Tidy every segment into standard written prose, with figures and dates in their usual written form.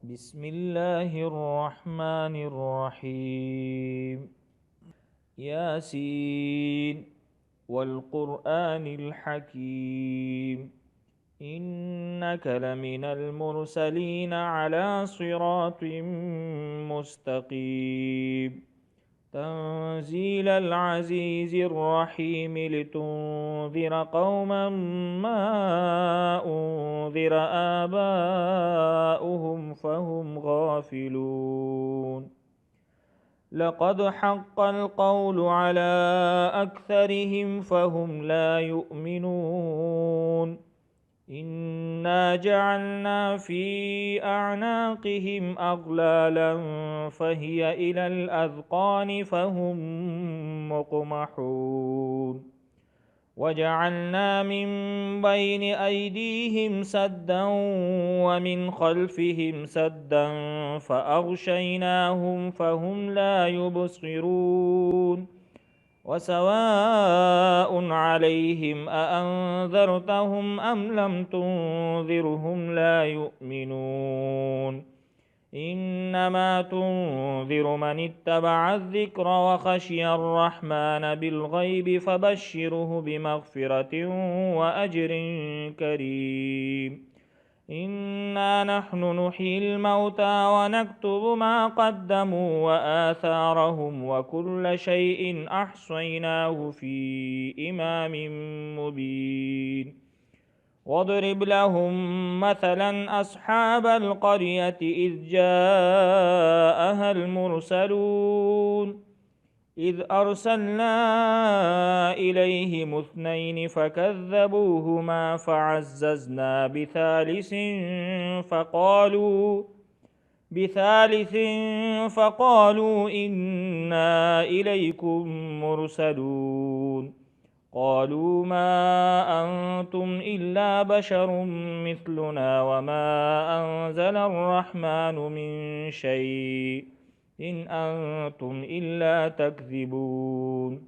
بسم الله الرحمن الرحيم. ياسين والقرآن الحكيم، إنك لمن المرسلين على صراط مستقيم. تنزيل العزيز الرحيم، لتنذر قوما ما أنذر آباؤهم فهم غافلون. لقد حق القول على أكثرهم فهم لا يؤمنون. إنا جعلنا في أعناقهم أغلالا فهي إلى الأذقان فهم مقمحون. وجعلنا من بين أيديهم سدا ومن خلفهم سدا فأغشيناهم فهم لا يبصرون. وسواء عليهم أأنذرتهم أم لم تنذرهم لا يؤمنون. إنما تنذر من اتبع الذكر وخشي الرحمن بالغيب فبشره بمغفرة وأجر كريم. إنا نحن نحيي الموتى ونكتب ما قدموا وآثارهم وكل شيء أحصيناه في إمام مبين. واضرب لهم مثلا أصحاب القرية إذ جاءها المرسلون إذ أرسلنا إليهم اثنين فكذبوهما فعززنا بثالث فقالوا إنا إليكم مرسلون. قالوا ما أنتم إلا بشر مثلنا وما أنزل الرحمن من شيء إن أنتم إلا تكذبون.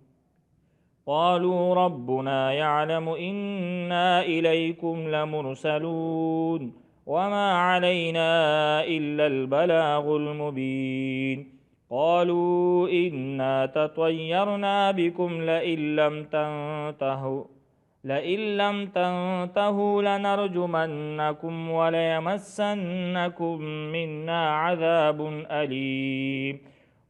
قالوا ربنا يعلم إنا إليكم لمرسلون وما علينا إلا البلاغ المبين. قالوا إنا تطيرنا بكم لئن لم تنتهوا لنرجمنكم وليمسنكم منا عذاب أليم.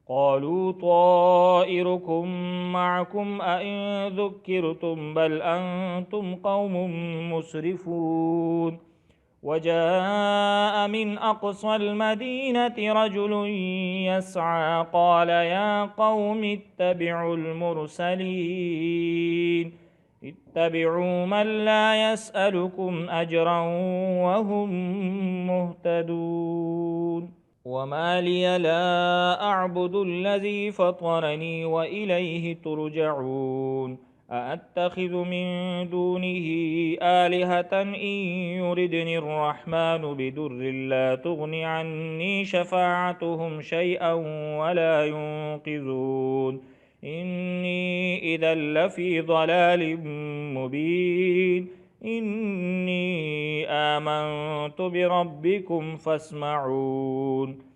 قالوا طائركم معكم أئن ذكرتم بل أنتم قوم مسرفون. وجاء من أقصى المدينة رجل يسعى قال يا قوم اتبعوا من لا يسألكم أجرا وهم مهتدون. وما لي لا أعبد الذي فطرني وإليه ترجعون. أأتخذ من دونه آلهة إن يردني الرحمن بدر لا تغن عني شفاعتهم شيئا ولا ينقذون. إني إذا لفي ضلال مبين. إني آمنت بربكم فاسمعون.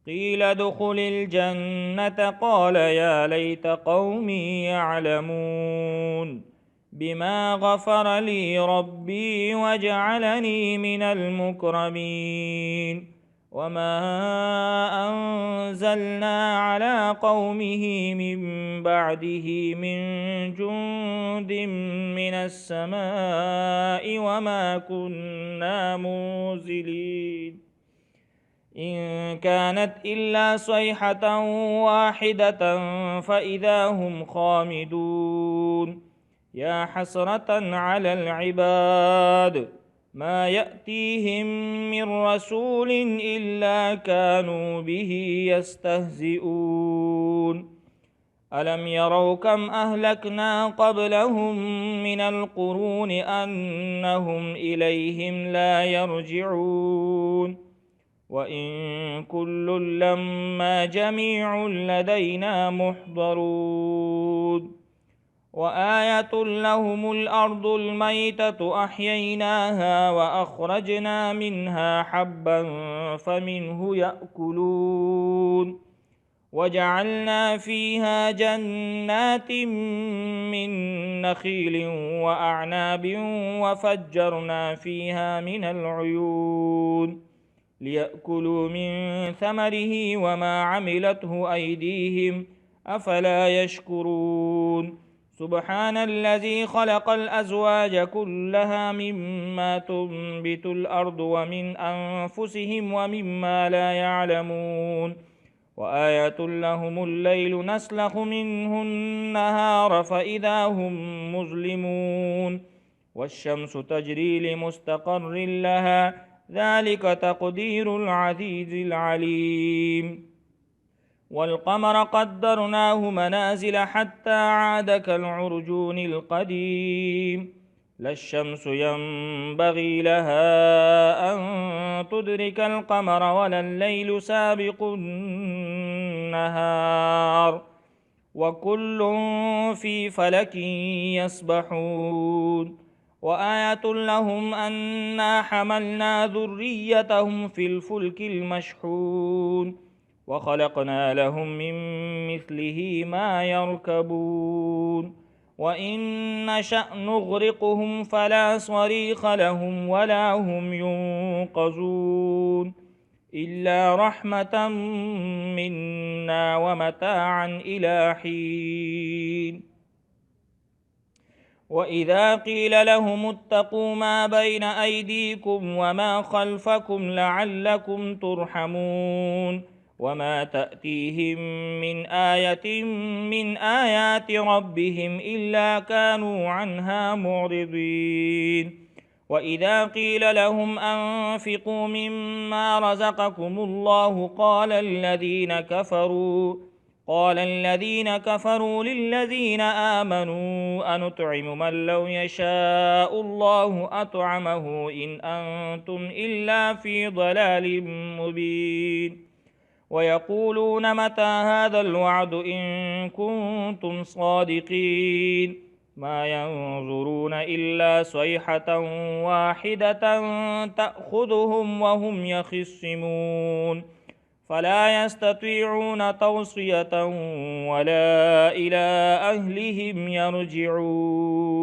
قيل ادخل الجنة قال يا ليت قومي يعلمون بما غفر لي ربي وجعلني من المكرمين. وما أنزلنا على قومه من بعده من جند من السماء وما كنا منزلين. إن كانت إلا صيحة واحدة فإذا هم خامدون. يا حسرة على العباد ما يأتيهم من رسول إلا كانوا به يستهزئون. ألم يروا كم أهلكنا قبلهم من القرون أنهم إليهم لا يرجعون. وإن كل لما جميع لدينا محضرون. وآية لهم الأرض الميتة أحييناها وأخرجنا منها حبا فمنه يأكلون وجعلنا فيها جنات من نخيل وأعناب وفجرنا فيها من العيون ليأكلوا من ثمره وما عملته أيديهم أفلا يشكرون سبحان الذي خلق الأزواج كلها مما تنبت الأرض ومن أنفسهم ومما لا يعلمون وآية لهم الليل نسلخ منه النهار فإذا هم مظلمون والشمس تجري لمستقر لها ذلك تقدير العزيز العليم والقمر قدرناه منازل حتى عاد كالعرجون القديم لا الشمس ينبغي لها أن تدرك القمر ولا الليل سابق النهار وكل في فلك يسبحون وآية لهم أنا حملنا ذريتهم في الفلك المشحون وخلقنا لهم من مثله ما يركبون وإن نشأ نغرقهم فلا صريخ لهم ولا هم ينقذون إلا رحمة منا ومتاعا إلى حين وإذا قيل لهم اتقوا ما بين أيديكم وما خلفكم لعلكم ترحمون وما تأتيهم من آية من آيات ربهم إلا كانوا عنها معرضين وإذا قيل لهم أنفقوا مما رزقكم الله قال الذين كفروا للذين آمنوا أنطعم من لو يشاء الله أطعمه إن أنتم إلا في ضلال مبين ويقولون متى هذا الوعد إن كنتم صادقين ما ينظرون إلا صيحة واحدة تأخذهم وهم يخصمون فلا يستطيعون توصية ولا إلى أهلهم يرجعون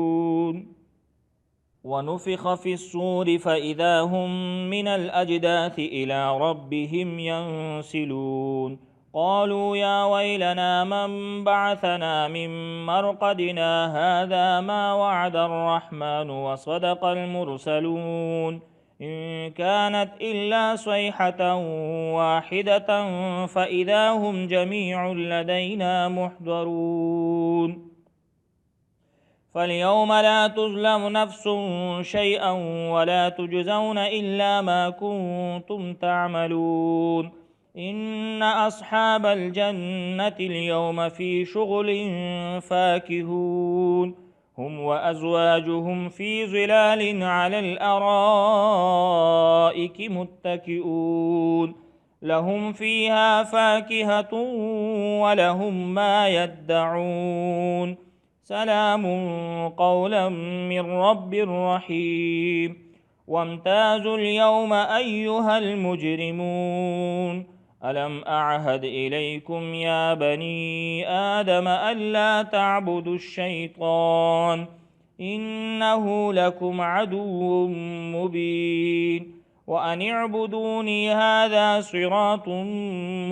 ونفخ في الصور فإذا هم من الأجداث إلى ربهم ينسلون قالوا يا ويلنا من بعثنا من مرقدنا هذا ما وعد الرحمن وصدق المرسلون إن كانت إلا صيحة واحدة فإذا هم جميع لدينا محضرون فاليوم لا تظلم نفس شيئا ولا تجزون إلا ما كنتم تعملون إن أصحاب الجنة اليوم في شغل فاكهون هم وأزواجهم في ظلال على الأرائك متكئون لهم فيها فاكهة ولهم ما يدعون سلام قولا من رب رحيم وامتازوا اليوم أيها المجرمون ألم أعهد إليكم يا بني آدم ألا تعبدوا الشيطان إنه لكم عدو مبين وأن اعبدوني هذا صراط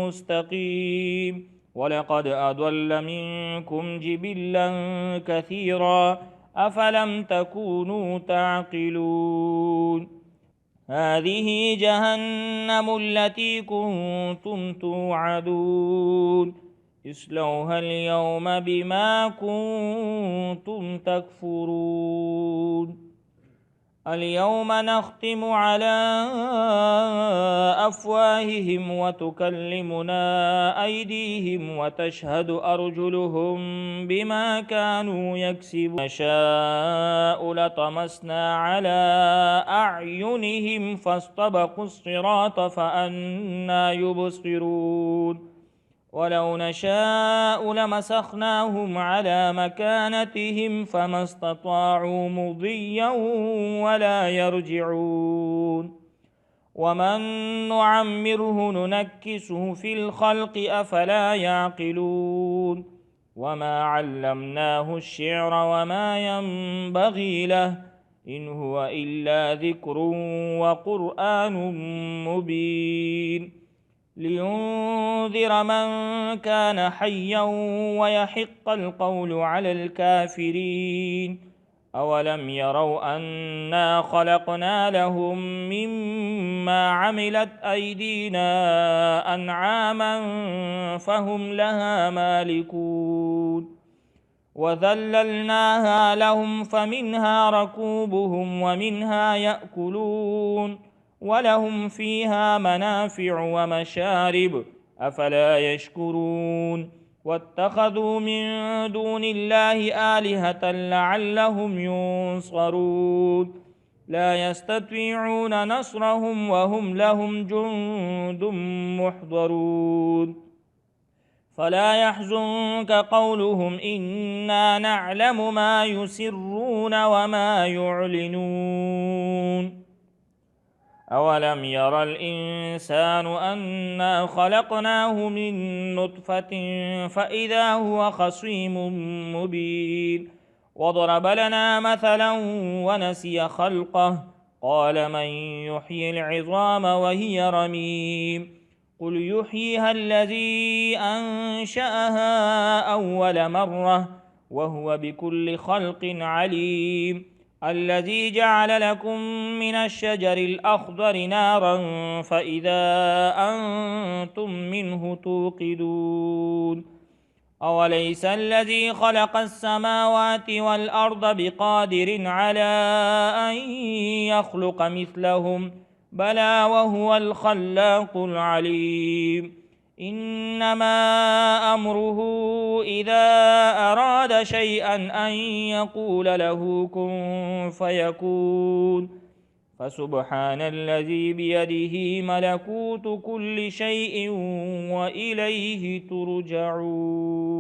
مستقيم ولقد أضل منكم جبلا كثيرا أفلم تكونوا تعقلون هذه جهنم التي كنتم توعدون اصلوها اليوم بما كنتم تكفرون اليوم نختم على أفواههم وتكلمنا أيديهم وتشهد أرجلهم بما كانوا يكسبون نشاء لطمسنا على أعينهم فاستبقوا الصراط فأنى يبصرون ولو نشاء لمسخناهم على مكانتهم فما استطاعوا مضيا ولا يرجعون ومن نعمره ننكسه في الخلق أفلا يعقلون وما علمناه الشعر وما ينبغي له إن هو إلا ذكر وقرآن مبين لينذر من كان حيا ويحق القول على الكافرين أولم يروا أنا خلقنا لهم مما عملت أيدينا أنعاما فهم لها مالكون وذللناها لهم فمنها ركوبهم ومنها يأكلون ولهم فيها منافع ومشارب أفلا يشكرون واتخذوا من دون الله آلهة لعلهم ينصرون لا يستطيعون نصرهم وهم لهم جند محضرون فلا يحزنك قولهم إنا نعلم ما يسرون وما يعلنون أولم ير الإنسان أنا خلقناه من نطفة فإذا هو خصيم مبين وضرب لنا مثلا ونسي خلقه قال من يحيي العظام وهي رميم قل يحييها الذي أنشأها أول مرة وهو بكل خلق عليم الذي جعل لكم من الشجر الأخضر نارا فإذا أنتم منه توقدون أوليس الذي خلق السماوات والأرض بقادر على أن يخلق مثلهم بلى وهو الخلاق العليم إنما أمره إذا أراد شيئا أن يقول له كن فيكون فسبحان الذي بيده ملكوت كل شيء وإليه ترجعون.